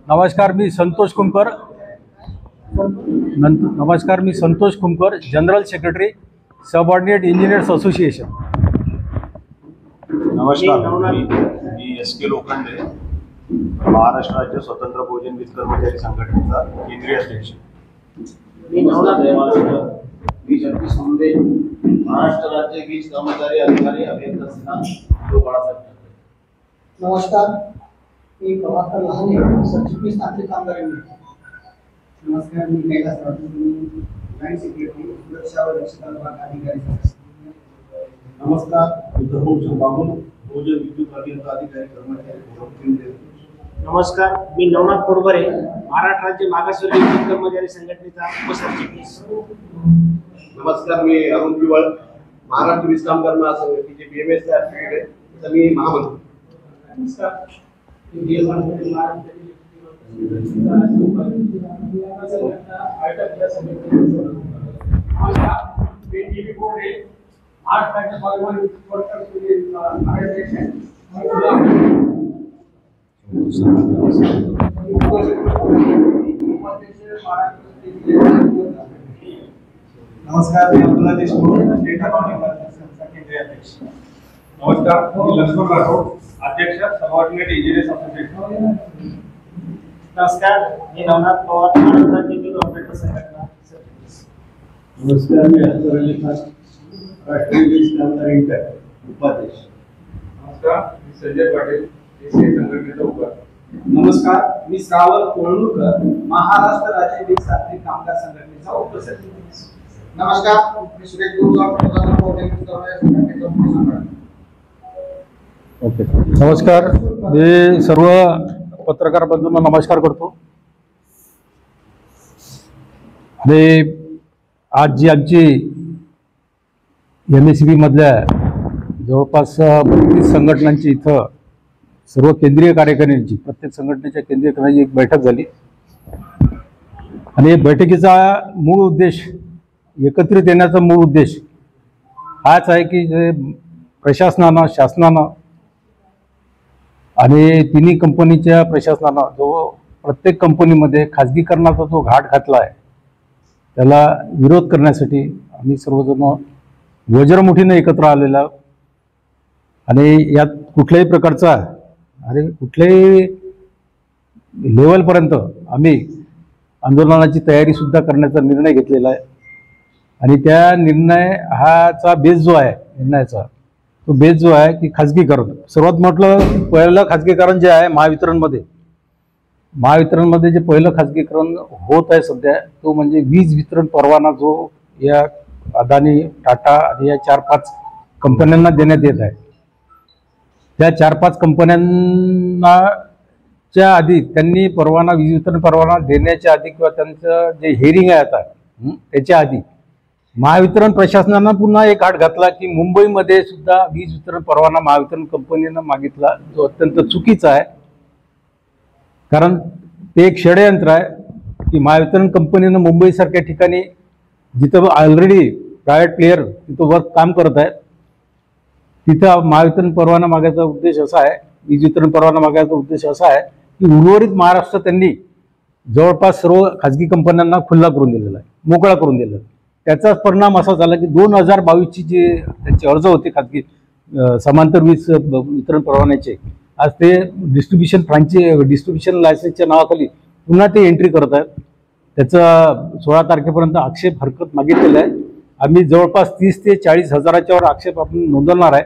नमस्कार, मी Santosh Kumkar. General secretary subordinate engineers association. नमस्कार, मी SK लोखंडे, महाराष्ट्र राज्य स्वतंत्र बहुजन वीज कर्मचारी संघटनेचा केंद्रीय अध्यक्ष. मी जगदीश मुंडे, महाराष्ट्र राज्य वीज कर्मचारी अधिकारी अभियंता संघ बाळासाहेब. नमस्कार, मी प्रभाकर लहाने, सरचिटणीस नागरिक कामगार युनियन. नमस्कार, मी कैलास राठोड, जॉइंट सेक्रेटरी सुरक्षा व दक्षता विभाग अधिकारी. नमस्कार, मी धर्मभूषण बाबू, बहुजन विद्युत अभियंता अधिकारी कर्मचारी. नमस्कार, मी नवनाथ पोडबरे, महाराष्ट्र राज्य मागासवर्गीय विद्युत कर्मचारी संघटनेचा उपसरचिटणीस. नमस्कार, मी अरुण पिवळ, महाराष्ट्र वीज कामगार महासंघटनेचे BMS आहे, मी महामंत्री. नमस्कार, नमस्कार, मी अब्दुल्ला देशमुख, स्टेट अकाउंटिंग संघटनेचा केंद्रीय अध्यक्ष. नमस्कार, मी लक्ष्मण राठोड, अध्यक्ष सबऑर्डिनेट इंजिनियर्स असोसिएशन. नमस्कार, मी नवनाथ पवार, महाराष्ट्र राज्य विद्युत ऑपरेटर संघटना. नमस्कार, मी अख्तर अली खान, राष्ट्रीय वीज कामगार इंटर उपाध्यक्ष. नमस्कार, मी संजय पाटील, SK संघटनेचा उपाध्यक्ष. नमस्कार, मी श्रावण कोळणूरकर, महाराष्ट्र राज्य वीज तांत्रिक कामगार संघटनेचा उपसरचिटणीस. नमस्कार, मी सुरेश गुरुगाव, स्वतंत्र बहुजन वीज कर्मचारी संघटनेचा उपसंघटक. ओके, नमस्कार. मी सर्व पत्रकार बंधूंना नमस्कार करतो. आणि आज जी आमची MSEB मधल्या जवळपास 32 संघटनांची इथं सर्व केंद्रीय कार्यकारिणीची, प्रत्येक संघटनेच्या केंद्रीय कार्यकारिणीची एक बैठक झाली. आणि बैठकीचा मूळ उद्देश, एकत्रित येण्याचा मूळ उद्देश हाच आहे की जे प्रशासनानं, शासनानं आणि तिन्ही कंपनीच्या प्रशासनानं जो प्रत्येक कंपनीमध्ये खाजगीकरणाचा जो घाट घातला आहे त्याला विरोध करण्यासाठी आम्ही सर्वजण वज्रमुठीने एकत्र आलेला. आणि यात कुठल्याही प्रकारचा कुठल्याही लेवलपर्यंत आम्ही आंदोलनाची तयारीसुद्धा करण्याचा निर्णय घेतलेला आहे. आणि त्या निर्णयाचा बेस जो आहे, निर्णयाचा तो बेस जो आहे की खाजगीकरण. सर्वात मोठं पहिलं खाजगीकरण जे आहे महावितरणमध्ये जे पहिलं खाजगीकरण होत आहे सध्या, तो म्हणजे वीज वितरण परवाना जो या अदानी, टाटा आणि या 4-5 कंपन्यांना देण्यात येत आहे. त्या 4-5 कंपन्यांच्या आधी त्यांनी परवाना, वीज वितरण परवाना देण्याच्या आधी किंवा त्यांचं जे हेरिंग आहे आता त्याच्या आधी महावितरण प्रशासनानं पुन्हा एक घाट घातला की मुंबईमध्ये सुद्धा वीज वितरण परवाना महावितरण कंपनीनं मागितला, जो अत्यंत चुकीचा आहे. कारण ते एक षडयंत्र आहे की महावितरण कंपनीनं मुंबईसारख्या ठिकाणी जिथं ऑलरेडी प्रायव्हेट प्लेयर तिथं वर्क काम करत आहेत, तिथं महावितरण परवाना मागायचा उद्देश असा आहे, वीज वितरण परवाना मागायचा उद्देश असा आहे की उर्वरित महाराष्ट्र त्यांनी जवळपास सर्व खाजगी कंपन्यांना खुल्ला करून दिलेला आहे, मोकळा करून दिलेला आहे. त्याचाच परिणाम असा झाला की 2022ची जे त्यांचे अर्ज होते खाजगी समांतर वीज वितरण परवान्याचे, आज ते डिस्ट्रीब्युशन लायसन्सच्या नावाखाली पुन्हा ते एंट्री करत आहेत. त्याचा 16 तारखेपर्यंत आक्षेप हरकत मागितलेला आहे. आम्ही जवळपास 30 ते 40 हजाराच्या वर आक्षेप आपण नोंदवणार आहे.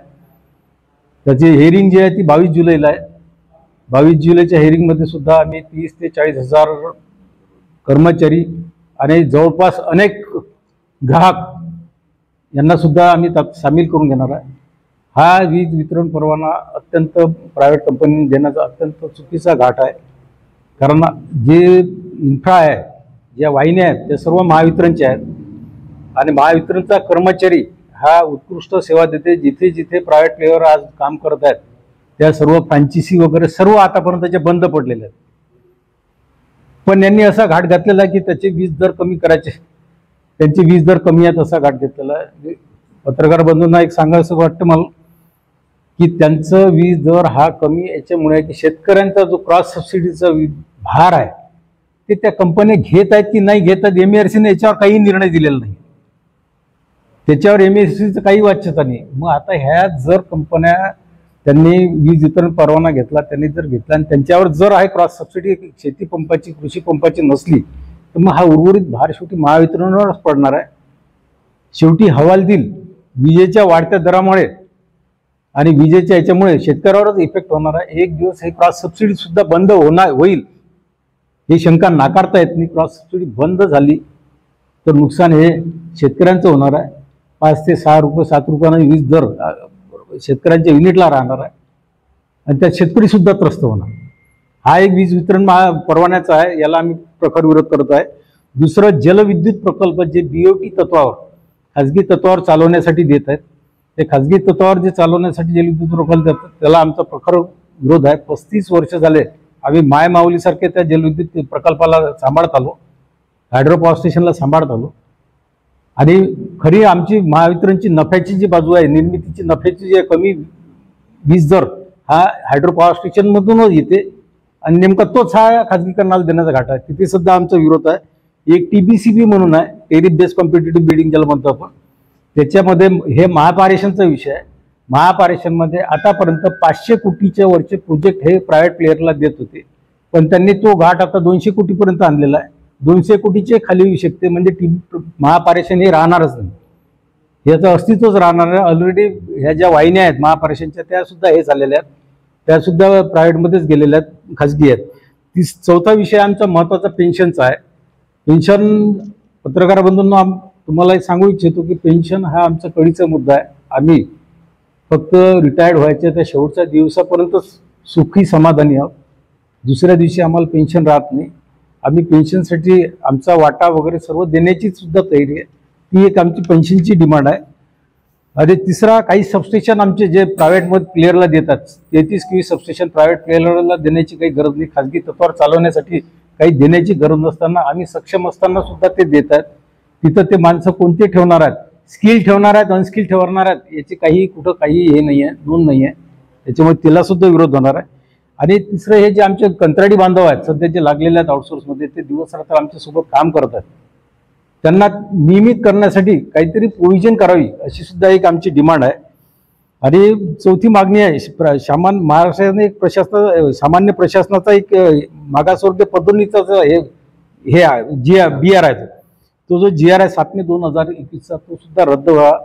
त्याची हेअरिंग जी आहे ती 22 जुलैला आहे. 22 जुलैच्या हेअरिंगमध्ये सुद्धा आम्ही 30 ते 40 हजार कर्मचारी आणि जवळपास अनेक ग्राहक यांना सुद्धा आम्ही सामील करून घेणार आहे. हा वीज वितरण परवाना अत्यंत प्रायव्हेट कंपनीने देण्याचा अत्यंत चुकीचा घाट आहे. कारण जे इन्फ्रा आहे, ज्या वाहिन्या आहेत त्या सर्व महावितरणच्या आहेत आणि महावितरणचा कर्मचारी हा उत्कृष्ट सेवा देते. जिथे जिथे प्रायव्हेट प्लेयर आज काम करत आहेत त्या सर्व फ्रँचायसी वगैरे सर्व आतापर्यंतचे बंद पडलेले आहेत. पण यांनी असा घाट घातलेला की त्याचे वीज दर कमी करायचे, त्यांचे वीज दर कमी आहेत असा घाट घेतलेला आहे. पत्रकार बंधूंना एक सांगायचं वाटतं मला की त्यांचं वीज दर हा कमी याच्यामुळे की शेतकऱ्यांचा जो क्रॉस सबसिडीचा भार आहे ते त्या कंपन्या घेत आहेत की नाही घेत आहेत, MERCने याच्यावर काही निर्णय दिलेला नाही, त्याच्यावर MERCचं काही वाच्यता नाही. मग आता ह्या जर कंपन्या त्यांनी वीज वितरण परवाना घेतला, त्यांनी जर घेतला आणि त्यांच्यावर जर आहे क्रॉस सबसिडी शेती पंपाची कृषी पंपाची नसली तर मग हा उर्वरित भार शेवटी महावितरणवरच पडणार आहे. शेवटी हवालदिल विजेच्या वाढत्या दरामुळे आणि विजेच्या याच्यामुळे शेतकऱ्यावरच इफेक्ट होणार आहे. एक दिवस हे क्रॉस सबसिडी सुद्धा बंद होईल ही शंका नाकारता येत नाही. क्रॉस सबसिडी बंद झाली तर नुकसान हे शेतकऱ्यांचं होणार आहे. 5 ते 6 रुपये 7 रुपयाने वीज दर शेतकऱ्यांच्या युनिटला राहणार आहे आणि त्यात शेतकरी सुद्धा त्रस्त होणार. हा एक वीज वितरण परवान्याचा आहे, याला आम्ही प्रखर विरोध करत आहे. दुसरं जलविद्युत प्रकल्प जे BOT तत्वावर खाजगी तत्वावर चालवण्यासाठी देत आहेत, ते खाजगी तत्वावर जे चालवण्यासाठी जलविद्युत प्रकल्प देतात त्याला आमचा प्रखर विरोध आहे. 35 वर्ष झाले आम्ही मायमाऊलीसारखे त्या जलविद्युत प्रकल्पाला सांभाळत आलो, हायड्रो पॉवर स्टेशनला सांभाळत आलो आणि खरी आमची महावितरणची नफ्याची जी बाजू आहे, निर्मितीची नफ्याची जी कमी वीज दर हा हायड्रो पॉवर स्टेशनमधूनच येते आणि नेमका तोच हा खाजगीकरणाला देण्याचा घाटा आहे. तिथे सुद्धा आमचा विरोध आहे. एक TBCB म्हणून आहे, टेरिफ बेस्ड कॉम्पिटिटिव्ह बिडिंग ज्याला म्हणतो आपण, त्याच्यामध्ये हे महापारेषणचा विषय आहे. महापारेषणमध्ये आतापर्यंत 500 कोटीच्या वरचे प्रोजेक्ट हे प्रायव्हेट प्लेयरला देत होते, पण त्यांनी तो घाट आता 200 कोटीपर्यंत आणलेला आहे. 200 कोटीचे खाली येऊ शकते, म्हणजे महापारेषण हे राहणारच नाही, याचं अस्तित्वच राहणार आहे. ऑलरेडी ह्या ज्या वाहिन्या आहेत महापारेषणच्या त्या सुद्धा हे झालेल्या आहेत, त्या सुद्धा प्रायव्हेटमध्येच गेलेल्या आहेत, खाजगी आहेत. चौथा विषय आमचा महत्त्वाचा पेन्शनचा आहे. पेन्शन पत्रकार बंधूंना तुम्हाला सांगू इच्छितो की पेन्शन हा आमचा कळीचा मुद्दा आहे. आम्ही फक्त रिटायर्ड व्हायच्या त्या शेवटच्या दिवसापर्यंत सुखी समाधानी आहोत. दुसऱ्या दिवशी आम्हाला पेन्शन राहत नाही. आम्ही पेन्शनसाठी आमचा वाटा वगैरे सर्व देण्याची सुद्धा तयारी आहे. ती एक आमची पेन्शनची डिमांड आहे. आणि तिसरा, काही सबस्टेशन आमचे जे प्रायव्हेटमध्ये प्लेयरला देतात, 33 KV सबस्टेशन प्रायव्हेट प्लेयरला देण्याची काही गरज नाही. खाजगी तत्वावर चालवण्यासाठी काही देण्याची गरज नसताना आम्ही सक्षम असताना सुद्धा ते देत आहेत. तिथं ते माणसं कोणते ठेवणार आहेत, स्किल ठेवणार आहेत, अनस्किल ठेवणार आहेत, याची काही कुठं काही हे नाही आहे, नोंद नाही आहे. त्याच्यामुळे तिला सुद्धा विरोध होणार आहे. आणि तिसरं, हे जे आमचे कंत्राटी बांधव आहेत सध्या जे लागलेले आहेत आउटसोर्समध्ये, ते दिवस रात्र आमच्यासोबत काम करत आहेत, त्यांना नियमित करण्यासाठी काहीतरी प्रोव्हिजन करावी अशी सुद्धा एक आमची डिमांड आहे. आणि चौथी मागणी आहे, महाराष्ट्राने एक सामान्य प्रशासनाचा एक मागासवर्गीय पदोन्नतीचा हे BR आहे, तो जो GR आहे 7 मे 2021चा, तो सुद्धा रद्द व्हावा,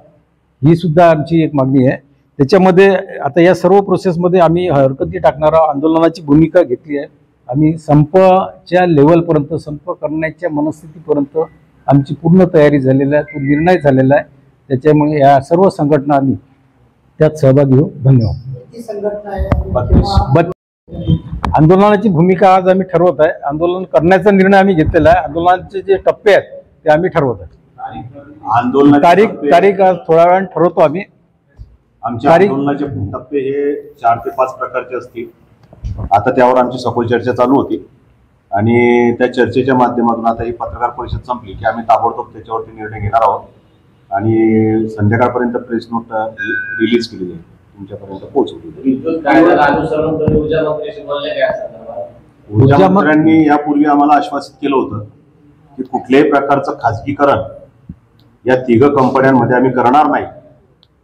ही सुद्धा आमची एक मागणी आहे. त्याच्यामध्ये आता या सर्व प्रोसेसमध्ये आम्ही हरकती टाकणारा आंदोलनाची भूमिका घेतली आहे. आम्ही संपच्या लेवलपर्यंत, संप करण्याच्या मनस्थितीपर्यंत आमची पूर्ण तयारी झालेली आहे, तो निर्णय झालेला आहे. त्याच्यामुळे या सर्व संघटना आम्ही त्यात सहभागी होऊ. धन्यवाद. आंदोलनाची भूमिका आज आम्ही ठरवत आहे. आंदोलन करण्याचा निर्णय आम्ही घेतलेला आहे. आंदोलनाचे जे टप्पे आहेत ते आम्ही ठरवत आहे. तारीख आज थोड्या वेळाने ठरवतो आम्ही. आमच्या आंदोलनाचे टप्पे हे 4 ते 5 प्रकारचे असतील. आता त्यावर आमची सखोल चर्चा चालू होती आणि त्या चर्चेच्या माध्यमातून आता ही पत्रकार परिषद संपली की आम्ही ताबडतोब त्याच्यावरती निर्णय घेणार आहोत आणि संध्याकाळपर्यंत प्रेस नोट रिलीज केली जाईल, तुमच्यापर्यंत पोहोचवली जाईल. ऊर्जा मंत्र्यांनी यापूर्वी आम्हाला आश्वासित केलं होतं की कुठल्याही प्रकारचं खाजगीकरण या 3 कंपन्यांमध्ये आम्ही करणार नाही.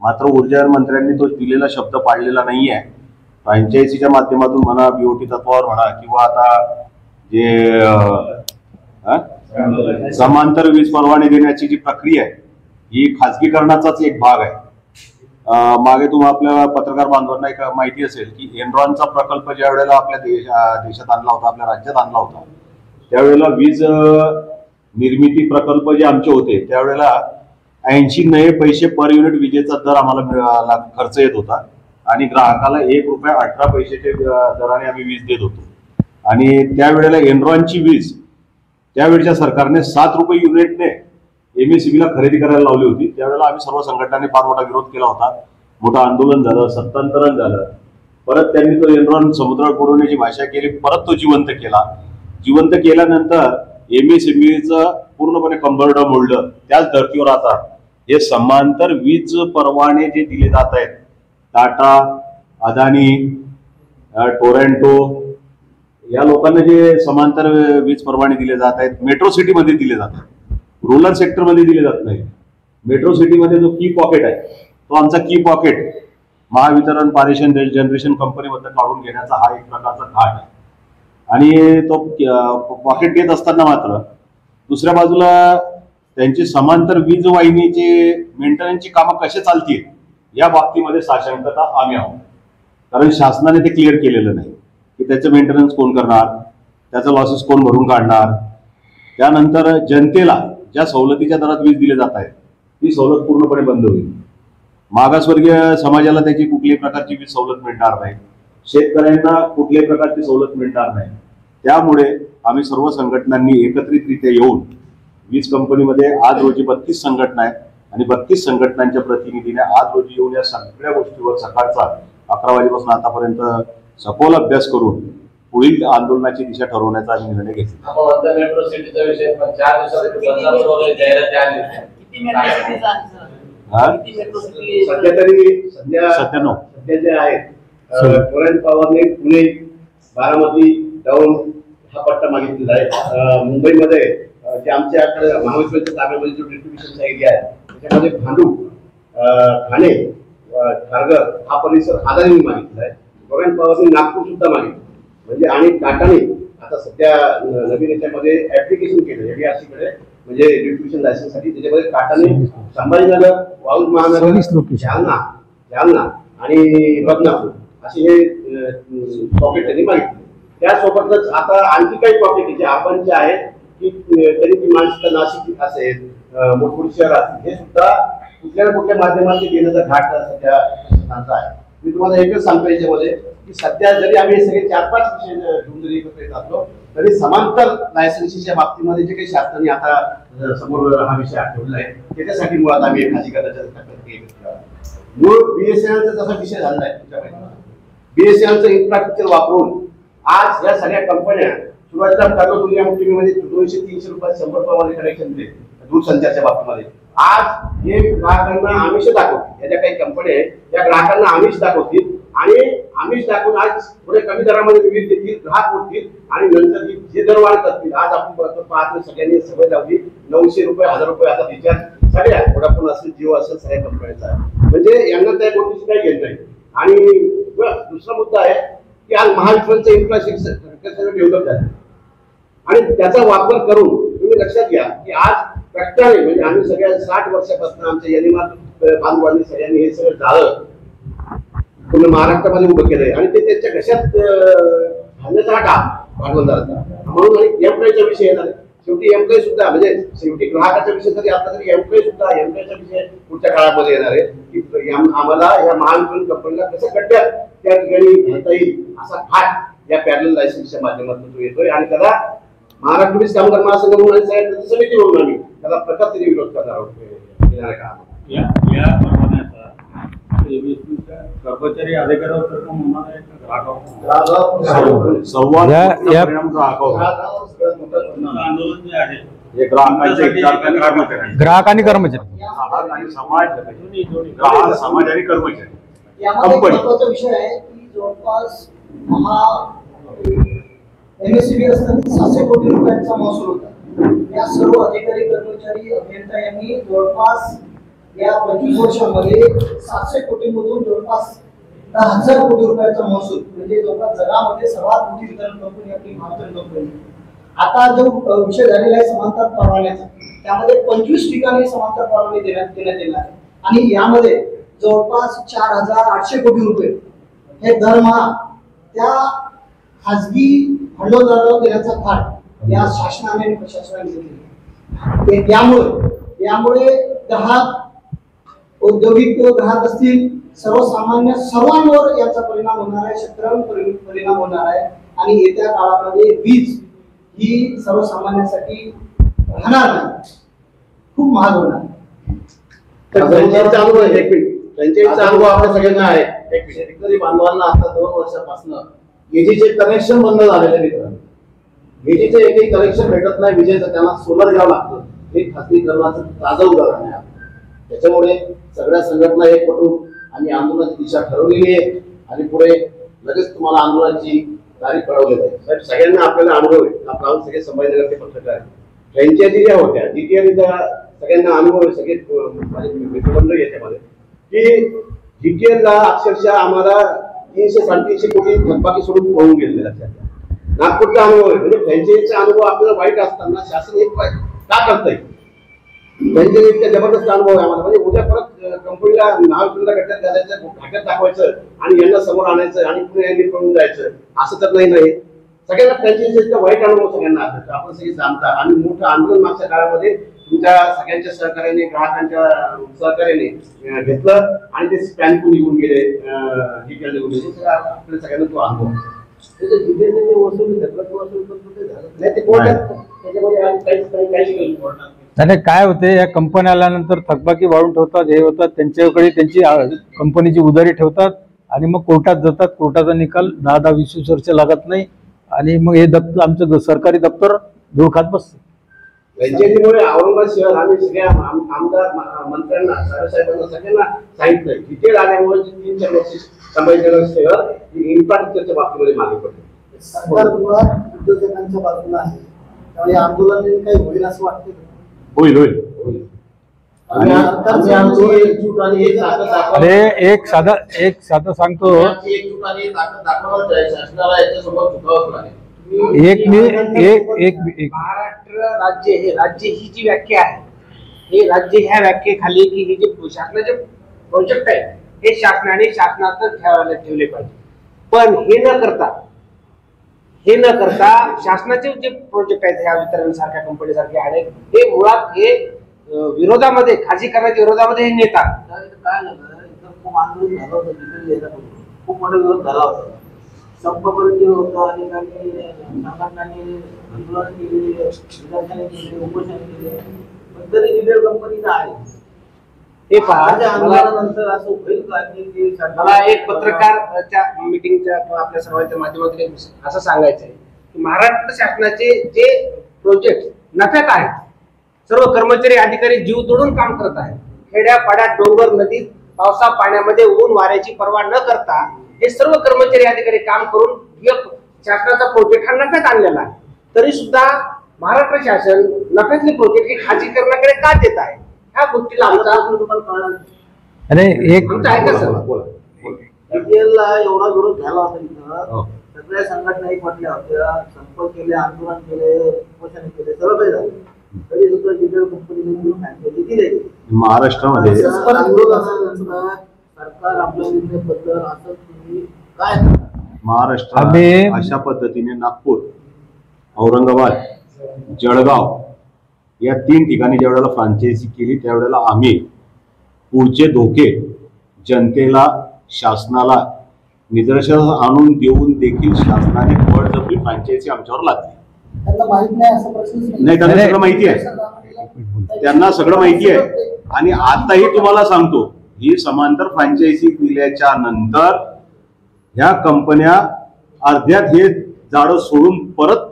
मात्र ऊर्जा मंत्र्यांनी तो दिलेला शब्द पाळलेला नाही आहे. फ्रँचायझीच्या माध्यमातून म्हणा, BOT तत्वावर म्हणा, किंवा आता जे समांतर वीज परवाने देण्याची जी प्रक्रिया आहे ही खाजगीकरणाचाच एक भाग आहे. मागे आपल्या पत्रकार बांधवांना एक माहिती असेल की एनरॉनचा प्रकल्प ज्या वेळेला आपल्या देशात आणला होता, आपल्या राज्यात आणला होता, त्यावेळेला वीज निर्मिती प्रकल्प जे आमचे होते त्यावेळेला 80 नये पैसे पर युनिट विजेचा दर आम्हाला खर्च येत होता आणि ग्राहकाला ₹1.18 दराने आम्ही वीज देत होतो. आणि त्यावेळेला एनरॉनची वीज त्यावेळच्या सरकारने ₹7 युनिटने MSEBीला खरेदी करायला लावली होती. त्यावेळेला आम्ही सर्व संघटनांनी फार मोठा विरोध केला होता. मोठं आंदोलन झालं, सत्तांतरण झालं. परत त्यांनी तो एनरॉन समुद्रावर बुडवण्याची भाषा केली, परत तो जिवंत केला. जिवंत केल्यानंतर MSEBीचं पूर्णपणे कंबरडं मोडलं. त्याच धर्तीवर आता हे समांतर वीज परवाने जे दिले जात आहेत, टाटा, अदानी, टोरंटो या लोकांना जे समांतर वीज परवाने दिले जात आहेत, मेट्रो सिटीमध्ये दिले जातात, रुरल सेक्टरमध्ये दिले जात नाही. मेट्रो सिटीमध्ये जो की पॉकेट आहे तो आमचा की पॉकेट महावितरण पारेषण जनरेशन कंपनीबद्दल काढून घेण्याचा हा एक प्रकारचा घाट आहे. आणि तो पॉकेट देत असताना मात्र दुसऱ्या बाजूला त्यांची समांतर वीज वाहिनीचे मेंटेनन्सची कामं कशी चालतील या बाबतीमध्ये साशंकता आम्ही आहोत. कारण शासनाने ते क्लिअर केलेलं नाही की त्याचं मेंटेनन्स कोण करणार, त्याचं लॉसेस कोण भरून काढणार. त्यानंतर जनतेला ज्या सवलतीच्या दरात वीज दिली जात आहे ती सवलत पूर्णपणे बंद होईल. मागासवर्गीय समाजाला त्याची कुठल्याही प्रकारची वीज सवलत मिळणार नाही, शेतकऱ्यांना कुठल्याही प्रकारची सवलत मिळणार नाही. त्यामुळे आम्ही सर्व संघटनांनी एकत्रितरित्या येऊन वीज कंपनीमध्ये आज रोजी 32 संघटना आहेत आणि 32 संघटनांच्या प्रतिनिधीने आज रोजी येऊन या सगळ्या गोष्टीवर सकाळचा 11 वाजेपासून आतापर्यंत सखोल अभ्यास करून पुढील आंदोलनाची दिशा ठरवण्याचा आम्ही निर्णय घेतला. मेट्रो सिटीचा विषय पण 4 दिवसात वगैरे जाहिरात सध्या तरी सध्या 9 सध्या जे आहेत टोरंट पॉवरने पुणे, बारामती, दौंड हा पट्टा मागितलेला आहे. मुंबईमध्ये जे आमच्याकडे महावितरणच्या ताब्यामध्ये जो डिस्ट्रीब्युशनचा एरिया आहे त्याच्यामध्ये भांडूप, ठाणे, खारघर हा परिसर अदानीने मागितला आहे. टोरंट पॉवरने नागपूर सुद्धा मागितलं. म्हणजे आणि टाटाने आता सध्या नवीन याच्यामध्ये ऍप्लिकेशन केलं एडीआरसी कडे म्हणजे डिस्ट्रीब्युशन लायसन्ससाठी. त्याच्यामध्ये टाटाने संभाजीनगर, वाळूज महानगर, जालना आणि बदनापूर असे हे पॉकेट त्यांनी मागितले. त्यासोबतच आता आणखी काही पॉकेट जे आपण जे आहेत की तरी ती माणसं नाशिक असेल, मोठमोठी शहर असतील हे सुद्धा कुठल्या ना कुठल्या माध्यमातून घेण्याचा घाट सध्या शासनाचा आहे. मी तुम्हाला एकच सांगतो याच्यामध्ये की सध्या जरी आम्ही सगळे 4-5 विषय घेऊन जरी एकत्र येत असलो तरी समांतर लायसन्सीच्या बाबतीमध्ये जे काही शासनाने आता समोर हा विषय ठेवला आहे त्याच्यासाठी मुळात आम्ही खाजगीकरणाचा मूळ बीएसएनएलचा जसा विषय झाला आहे तुमच्याकडे, बीएसएनएलचं इन्फ्रास्ट्रक्चर वापरून आज या सगळ्या कंपन्या सुरुवातीला ठरवत होत्या टीव्हीमध्ये 200-300 रुपयात 100 रुपयामध्ये कनेक्शन दिले दूरसंचारच्या बाबतीमध्ये. आज हे ग्राहकांना आमिष दाखवतील, याच्या काही कंपन्या आहेत त्या ग्राहकांना आमिष दाखवतील आणि आमिष दाखवून आज थोडे कमी दरामध्ये वीज देतील, ग्राहक उठतील आणि नंतर जे दर वाढ करतील. आज आपण पाहतो सगळ्यांनी सवय लावली 900 रुपये, 1000 रुपये आता रिचार्ज सगळ्या वोडाफोन असेल, जिओ असेल सगळ्या कंपन्यांचा. म्हणजे यांना त्या गोष्टीची काही घेत नाही. आणि दुसरा मुद्दा आहे की आज महावितरणचं इन्फ्रास्ट्रक्चर डेव्हलप झालं आणि त्याचा वापर करून तुम्ही लक्षात घ्या की आज कष्टाने म्हणजे आम्ही सगळ्या 60 वर्षापासून आमच्या यनिमार बांधवांनी सगळ्यांनी हे सगळं जाळं पूर्ण महाराष्ट्रामध्ये उभं केलंय आणि ते त्यांच्या घशात घालण्याचा हा भांडवलदाराचा म्हणून. आणि एमप्लॉयचा विषय येणार शेवटी एमप्लॉय सुद्धा म्हणजे शेवटी ग्राहकाचा विषय जरी असला तरी एमप्लॉयचा विषय पुढच्या काळामध्ये येणार आहे की आम्हाला या महावितरण कंपनीला कसं कट्ट्यात त्या ठिकाणी घालता येईल असा घाट या पॅरलल लायसन्सच्या माध्यमातून तो येतोय. आणि त्याला महाराष्ट्र वीज कामगार महासंघ म्हणून समिती म्हणून आम्ही त्याला प्रकाराने विरोध करणार आहोत. येणाऱ्या काळात या परवान्याचा कर्मचारी अधिकाऱ्यावर होणार आहे आंदोलन जे आहे हे ग्राहक आणि कर्मचारी, समाज आणि कर्मचारी यामध्ये महत्त्वाचा विषय आहे की जवळपास एमएससीबी असताना 700 कोटी रुपयांचा महसूल होता. या सर्व अधिकारी, कर्मचारी, अभियंता यांनी जवळपास या 25 वर्षांमध्ये 700 कोटींमधून जवळपास 10,000 कोटी रुपयाचा महसूल म्हणजे जवळपास जगामध्ये सर्वात मोठी वितरण कंपनी आपली महावितरण कंपनी. आता जो विषय झालेला आहे समांतर परवान्याचा त्यामध्ये 25 ठिकाणी समांतर परवाने देण्यात येणार आहे आणि यामध्ये जवळपास 4,800 कोटी रुपये हे दरमहा त्या खाजगी भांडवलदाराला देण्याचा थाट या शासनाने आणि प्रशासनाने घेतलेला. यामुळे ग्राहक, औद्योगिक ग्राहक असतील, सर्वसामान्य सर्वांवर याचा परिणाम होणार आहे, शेतकऱ्यांवर परिणाम होणार आहे आणि येत्या काळामध्ये वीज ही सर्वसामान्यांसाठी राहणार नाही, खूप महाग होणार. त्यांचा अनुभव आपल्या सगळ्यांना आहे. शेतकरी बांधवांना आता 2 वर्षापासून विजेचे कनेक्शन बंद झालेले मित्रांनो. विजेचे एकही कनेक्शन भेटत नाही, विजेचं त्यांना सोलर घ्यावं लागतं. हे खासगीकरणाचं ताजं उदाहरण आहे. त्याच्यामुळे सगळ्या संघटना एक पटून आम्ही आंदोलनाची दिशा ठरवलेली आहे आणि पुढे लगेच तुम्हाला आंदोलनाची तारीख कळवली जाईल. साहेब, सगळ्यांना आपल्याला अनुभव आहे, आपण सगळे संभाजीनगरचे पत्रकार फ्रँचायझी ज्या होत्या जीटीएलचा सगळ्यांना अनुभव आहे, सगळे माझे मित्रमंडळी याच्यामध्ये की जीटीएलला अक्षरशः आम्हाला 300-350 कोटी थकबाकी सोडून पळून गेलेले लक्षात. नागपूरचा अनुभव आहे, म्हणजे फ्रँचायझीचा अनुभव आपल्याला वाईट असताना शासन एक का करताय, त्यांचे इतका जबरदस्त अनुभव आहे आम्हाला. म्हणजे उद्या परत कंपनीला महावितरणला गटात घालायचं, घाट्यात दाखवायचं आणि यांना समोर आणायचं आणि पुणे यांनी पळून जायचं असं तर नाही. सगळ्यांना फ्रँचायझीचा वाईट अनुभव सगळ्यांना आपण सगळे जाणता. आणि मोठं आंदोलन मागच्या काळामध्ये तुमच्या सगळ्यांच्या सहकार्याने, ग्राहकांच्या सहकार्याने घेतलं आणि ते स्पॅन निघून गेले, डिटेल निघून गेले. आपल्या सगळ्यांना तो अनुभव नाही काय होते, या कंपन्या आल्यानंतर थकबाकी वाढून ठेवतात, हे होतात, त्यांच्याकडे त्यांची कंपनीची उधारी ठेवतात आणि मग कोर्टात जातात. कोर्टाचा निकाल 10-20 वर्ष लागत नाही आणि मग हे आमचं सरकारी दप्तर धूळ खात बसतं. फ्रँचायझीमुळे औरंगाबाद शहर आम्ही सगळ्या आमदार मंत्र्यांना, साहेबांना सगळ्यांना सांगितलं डिटेल आल्यामुळे 3-4 वर्ष संभाजीनगर शहर इन्फ्रास्ट्रक्चरच्या बाबतीमध्ये मागे पडले. सरकार उद्योजकांच्या बाजूला आहे, त्यामुळे आंदोलन काही होईल असं वाटतं. होईल. अरे एक साधा सांगतो, महाराष्ट्र राज्य हे राज्य ही जी व्याख्या आहे, हे राज्य ह्या व्याख्येखाली की हे जे शासनाचे प्रोजेक्ट आहे हे शासनाने शासनातच ठेवले पाहिजे. पण हे न करता शासनाचे जे प्रोजेक्ट आहेत ह्या वितरण सारख्या कंपनी सारखे आहेत हे मुळात हे विरोधामध्ये, खाजगीकरणाच्या विरोधामध्ये हे नेतात. काय झालं, खूप आंदोलन झालं होतं, खूप मोठा विरोध झाला होता, संपर्क होता आणि काही संघटनांनी आंदोलन केले, विद्यार्थ्यांनी केले, उपोषण केले, पण तरी डिटेल कंपनीचं आहे. हे पहा, आंदोलनानंतर असं होईल का की मला एक पत्रकारच्या मीटिंगच्या किंवा आपल्या सर्वांच्या माध्यमातून असं सांगायचं आहे की महाराष्ट्र शासनाचे जे प्रोजेक्ट नफ्यात आहेत, सर्व कर्मचारी अधिकारी जीव तोडून काम करत आहेत. खेड्यापाड्यात, डोंगर, नदीत, पावसा पाण्यामध्ये, ऊन वाऱ्याची पर्वा न करता हे सर्व कर्मचारी अधिकारी काम करून एक शासनाचा प्रोजेक्ट हा नफ्यात आणलेला आहे. तरी सुद्धा महाराष्ट्र शासन नफ्यातले प्रोजेक्ट हे खाजगीकरणाकडे का देत आहे, ह्या गोष्टीला आमचा अरे एक आहे का सर? एवढा विरोध झाला होता इथं, सगळ्या संघटना एक म्हटल्या होत्या, संपर्क केले, आंदोलन केले, उपोषण केले, सर्व काही झालं, तरी सुद्धा डिटेल कंपनीने दिले. महाराष्ट्रामध्ये सरकार आपल्या निर्णयबद्दल असं तुम्ही काय महाराष्ट्रात अशा पद्धतीने नागपूर, औरंगाबाद, जळगाव या 3 ठिकाणी ज्यावेळेला फ्रँचायझी केली त्यावेळेला आम्ही पुढचे धोके जनतेला, शासनाला निदर्शनास आणून देऊन देखील शासनाने बळजबरी फ्रँचायझी आमच्यावर लागली. त्यांना माहित नाही असा प्रश्न नाही, त्यांना सगळं माहिती आहे, त्यांना सगळं माहिती आहे. आणि आताही तुम्हाला सांगतो, ही समांतर फ्रँचायझी दिल्याच्या नंतर ह्या कंपन्या अर्ध्यात हे जाळं सोडून परत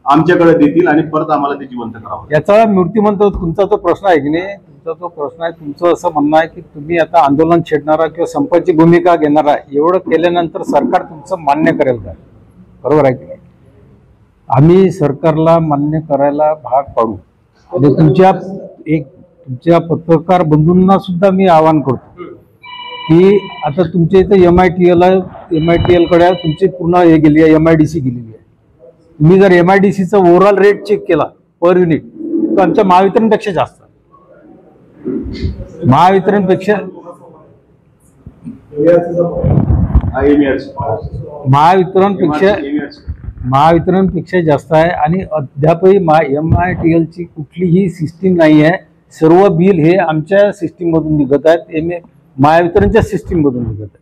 आमच्याकडे देतील आणि परत आम्हाला ते जिवंत करावं. याचा मूर्तिमंत तुमचा जो प्रश्न आहे की नाही, तुमचं असं म्हणणं आहे की तुम्ही आता आंदोलन छेडणारा किंवा संपाची भूमिका घेणारा, एवढं केल्यानंतर सरकार तुमचं मान्य करेल का? बरोबर आहे की नाही? आम्ही सरकारला मान्य करायला भाग पाडू. म्हणजे तुमच्या पत्रकार बंधूंना सुद्धा मी आवाहन करतो की आता तुमच्या इथे MITL कडे तुमची पूर्ण हे गेली आहे, MIDC गेलेली आहे. तुम्ही जर MIDCचा ओव्हरऑल रेट चेक केला पर युनिट तर आमच्या महावितरणपेक्षा जास्त, महावितरणपेक्षा जास्त आहे. आणि अद्यापही MITL ची कुठलीही सिस्टीम नाही आहे. सर्व बिल हे आमच्या सिस्टीम मधून निघत आहेत, महावितरणच्या सिस्टीम मधून निघत आहेत.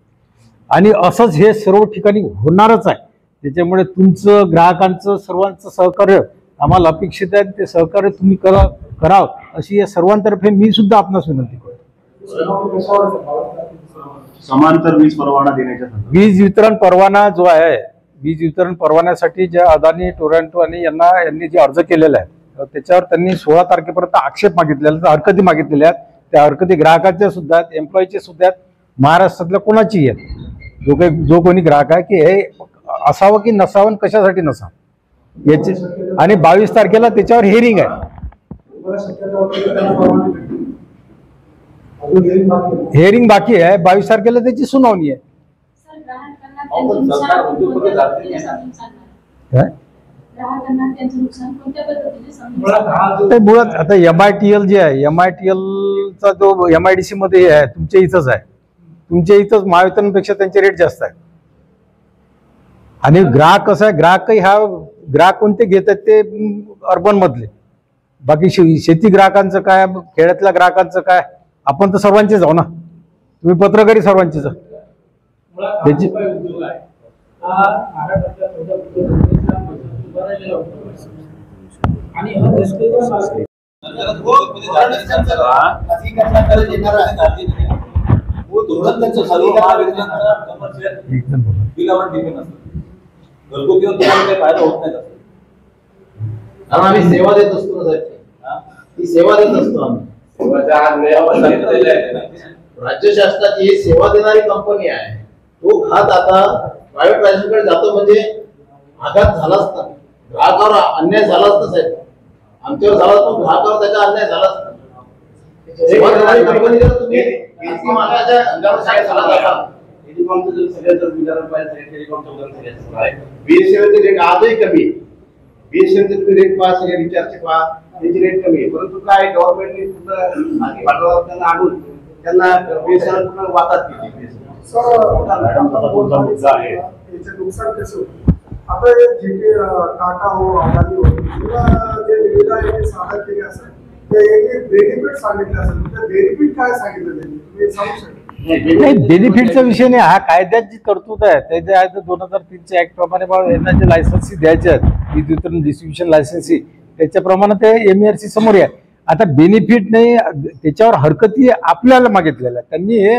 आणि असंच हे सर्व ठिकाणी होणारच आहे. त्याच्यामुळे तुमचं, ग्राहकांचं, सर्वांचं सहकार्य आम्हाला अपेक्षित आहे. ते सहकार्य तुम्ही करावं अशी या सर्वांतर्फे मी सुद्धा आपणास विनंती करतो. समांतर वीज परवाना देण्याच्या वीज वितरण परवाना जो आहे, वीज वितरण परवान्यासाठी ज्या अदानी, टोरंटो आणि यांनी जे अर्ज केलेला आहे त्याच्यावर त्यांनी 16 तारखेपर्यंत आक्षेप मागितलेला, हरकती मागितलेल्या आहेत. त्या हरकती ग्राहकाच्या सुद्धा आहेत, एम्प्लॉईचे सुद्धा आहेत, महाराष्ट्रातल्या कोणाची आहेत. जो कोणी ग्राहक आहे की हे असावं की नसावं, कशासाठी नसावं याची, आणि 22 तारखेला त्याच्यावर हिअरिंग आहे. हिअरिंग बाकी आहे, 22 तारखेला त्याची सुनावणी आहे. मुळात आता MITL जे आहे, MITL चा जो MIDC मध्ये आहे, तुमच्या इथंच आहे, तुमच्या इथंच महावितरणपेक्षा त्यांचे रेट जास्त आहे. आणि ग्राहक कसं आहे, ग्राहक कोणते घेतात ते अर्बन मधले, बाकी शेती ग्राहकांचं काय, खेड्यातल्या ग्राहकांचं काय, आपण तर सर्वांचेच आहो ना. तुम्ही पत्रकारी सर्वांचेच त्याची आम्ही सेवा देत असतो ना साहेब, ती सेवा देत असतो आम्ही. राज्य शासनाची ही सेवा देणारी कंपनी आहे, तो घात आता प्रायव्हेट राजांकडे जातो म्हणजे आघात झालाच ना, ग्राहकावर अन्याय झालाच ना साहेब. आमच्यावर झाला पण ग्राहकावर त्याचा अन्याय झालाच ना. सेवा देणारी कंपनी जर तुम्ही मालाच्या अंगावर काय झाला जाता, टेलिकॉमचं जर सगळं जर विचारायला पाहिजे, टेलिकॉमचं उदाहरण सगळ्याचं आहे. BSNL चे रेट आजही कमी, BSNL चे तुम्ही रेट पहा, सगळे रिचार्जचे पहा, त्याची रेट कमी आहे. परंतु काय गव्हर्नमेंटने कुठं आधी भांडवल त्यांना आणून त्यांना BSNL कुठं वातात केली. नुकसान कसं होतं आता जे टाटा हो, अदानी हो, जे निविदा सादर केली असेल ते बेनिफिट सांगितले असेल, तर बेनिफिट काय सांगितलं तुम्ही सांगू शकता? नाही, बेनिफिटचा विषय नाही, हा कायद्यात जी तरतूद आहे त्याच्या आहे 2003च्या ऍक्ट प्रमाणे यांना जे लायसन्सी द्यायचे आहेत, वीज वितरण डिस्ट्रीब्युशन लायसन्सी, त्याच्याप्रमाणे ते MERC समोर आहे. आता बेनिफिट नाही, त्याच्यावर हरकती आपल्याला मागितलेल्या आहेत त्यांनी. हे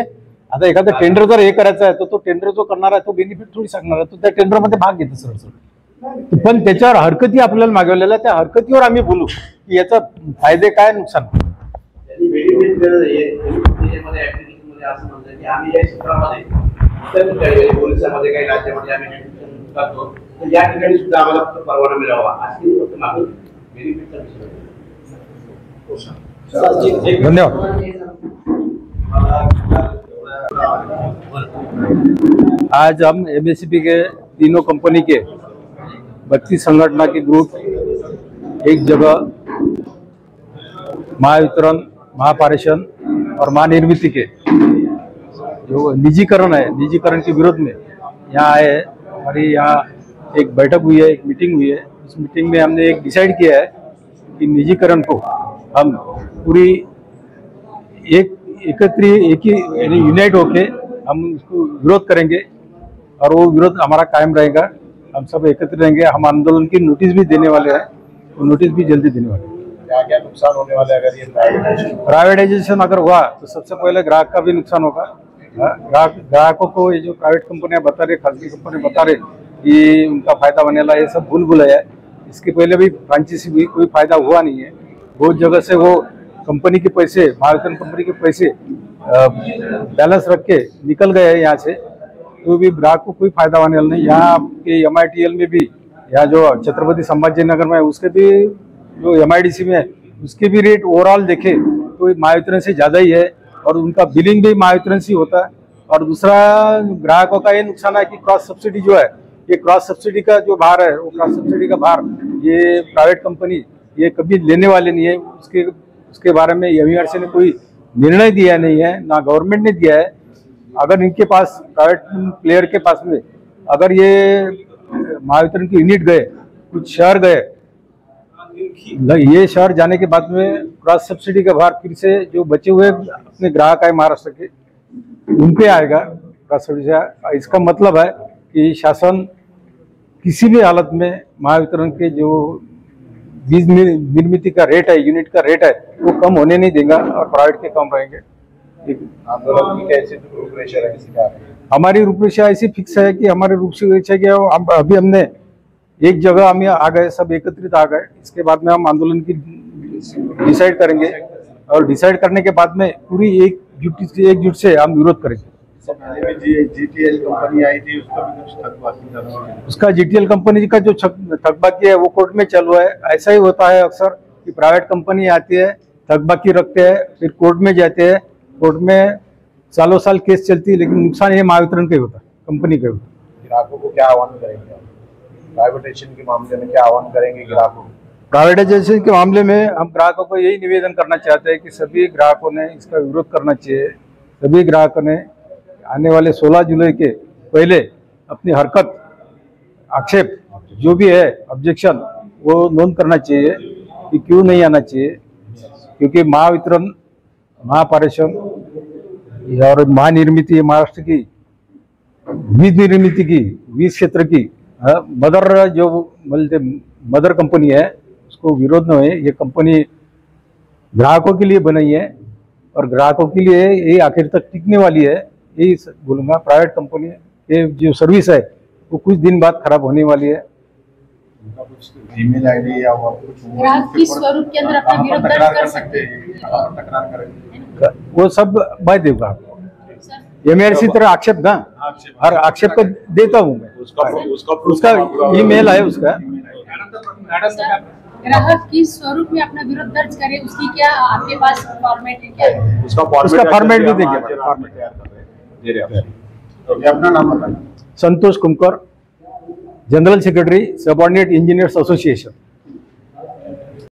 आता एखादा टेंडर जर हे करायचा आहे तर तो टेंडर जो करणार आहे तो बेनिफिट थोडी सांगणार आहे, तो त्या टेंडरमध्ये भाग घेतो सरळ. पण त्याच्यावर हरकती आपल्याला मागवलेल्या, त्या हरकतीवर आम्ही बोलू की याचा फायदे काय, नुकसान. असं म्हणतात की आम्ही या क्षेत्रामध्ये इतर ठिकाणी पोलिसांमध्ये काही राज्यामध्ये आम्ही करतो, तर या ठिकाणी सुद्धा आम्हाला परवाना मिळावा अशी फक्त मागणी. बेनिफिटचा विषय. धन्यवाद. आज हम MSCP के तीनों कंपनी के 32 संगठना के ग्रुप एक जगह महावितरण, महापारेषण और महानिर्मिती के जो निजीकरण है, निजीकरण के विरोध में यहाँ आए. हमारी यहाँ एक बैठक हुई है, एक मीटिंग हुई है. उस मीटिंग में हमने एक डिसाइड किया है कि निजीकरण को हम पूरी एक ही यूनाइट होके हम उसको विरोध करेंगे और वो विरोध हमारा कायम रहेगा. हम सब एकत्र रहेंगे. हम आंदोलन की नोटिस भी देने वाले हैं, वो नोटिस भी जल्दी देने वाले हैं. क्या नुकसान होने वाला है अगर ये प्राइवेटाइजेशन अगर हुआ तो सबसे पहले ग्राहक का भी नुकसान होगा. ग्राहकों को ये जो प्राइवेट कंपनियां बता रहे, खासगी कंपनी बता रहे कि उनका फायदा होने वाला, ये सब भूल भुलैया है. इसके पहले भी फ्रांचाइजी भी कोई फायदा हुआ नहीं है. बहुत जगह से वो कंपनी के पैसे, महावितरण कंपनी के पैसे बैलेंस रख के निकल गए हैं यहाँ से, तो भी ग्राहक को कोई फायदा होने वाला नहीं. यहाँ आपके MITL में भी, यहाँ जो छत्रपति संभाजी नगर में है उसके भी, जो MIDC में है उसके भी रेट ओवरऑल देखे तो महावितरण से ज़्यादा ही है और उनका बिलिंग भी महावितरण से होता है. और दूसरा ग्राहकों का ये नुकसान है कि क्रॉस सब्सिडी जो है, ये क्रॉस सब्सिडी का जो भार है, वो क्रॉस सब्सिडी का भार ये प्राइवेट कंपनी ये कभी लेने वाले नहीं है. उसके बारे में MERC ने कोई निर्णय दिया नहीं है, ना गवर्नमेंट ने दिया है. अगर इनके पास, प्राइवेट प्लेयर के पास में अगर ये महावितरण के यूनिट गए, कुछ शहर गए, ये शहर जाने के बाद में क्रॉस सब्सिडी का भार फिर से जो बचे हुए अपने ग्राहक आए महाराष्ट्र के, उन पे आएगा क्रॉस सब्सिडी. इसका मतलब है कि शासन किसी भी हालत में महावितरण के जो बीज निर्मिती का रेट है, यूनिट का रेट है, वो कम होने नहीं देगा और प्राइवेट के कम रहेंगे. आंदोलन की कैसी रूपरेखा है? हमारी रूपरेखा ऐसी फिक्स है कि हमारी रूपरेखा कि अभी हमने एक जगह हम आ गए, सब एकत्रित आ गए. इसके बाद में हम आंदोलन की डिसाइड करेंगे और डिसाइड करने के बाद में पूरी एकजुट से हम विरोध करेंगे. GTL कंपनी आई थी उसका भी कुछ थकबाकी था। उसका GTL कंपनी का जो थकबाकी है वो कोर्ट में चालू है। ऐसा ही होता है अक्सर कि प्राइवेट कंपनी आती है, थकबाकी रखते हैं, फिर कोर्ट में जाते हैं, कोर्ट में सालों साल केस चलती है, लेकिन नुकसान ये महावितरण का ही होता है, कंपनी का ही होता है। ग्राहकों को क्या आह्वान करेंगे, प्राइवेटाइजेशन के मामले में क्या आह्वान करेंगे ग्राहकों को? प्राइवेटाइजेशन के मामले में हम ग्राहकों को यही निवेदन करना चाहते हैं कि सभी ग्राहकों ने इसका विरोध करना चाहिए। सभी ग्राहकों ने आने वाले 16 जुलाई के पहले अपनी हरकत, आक्षेप जो भी है, ऑब्जेक्शन, वो नोंद करना चाहिए कि क्यों नहीं आना चाहिए। क्योंकि महावितरण, महापारेषण और महानिर्मिती महाराष्ट्र की वीज निर्मिती की, वीज क्षेत्र की मदर जो बोलते मदर कंपनी है, उसको विरोध न है। ये कंपनी ग्राहकों के लिए बनाई है और ग्राहकों के लिए ये आखिर तक टिकने वाली है, यही बोलूँगा। प्राइवेट कंपनी ये जो सर्विस है वो कुछ दिन बाद खराब होने वाली है। ईमेल आईडी या कुछ ग्राहक किस स्वरूप के अंदर अपना विरोध दर्ज कर सकते हैं, तकरार करेंगे, वो सब मैं देगा आपको। MRC तरह आक्षेप ना, हर आक्षेप को देता हूँ मैं। उसका ईमेल है उसका। ग्राहक किस स्वरूप में अपना विरोध दर्ज करे, उसकी क्या आपके पास फॉर्मेट है क्या? उसका फॉर्मेट भी देंगे। अपना नाम बताइए। Santosh Kumkar, general secretary subordinate engineers association.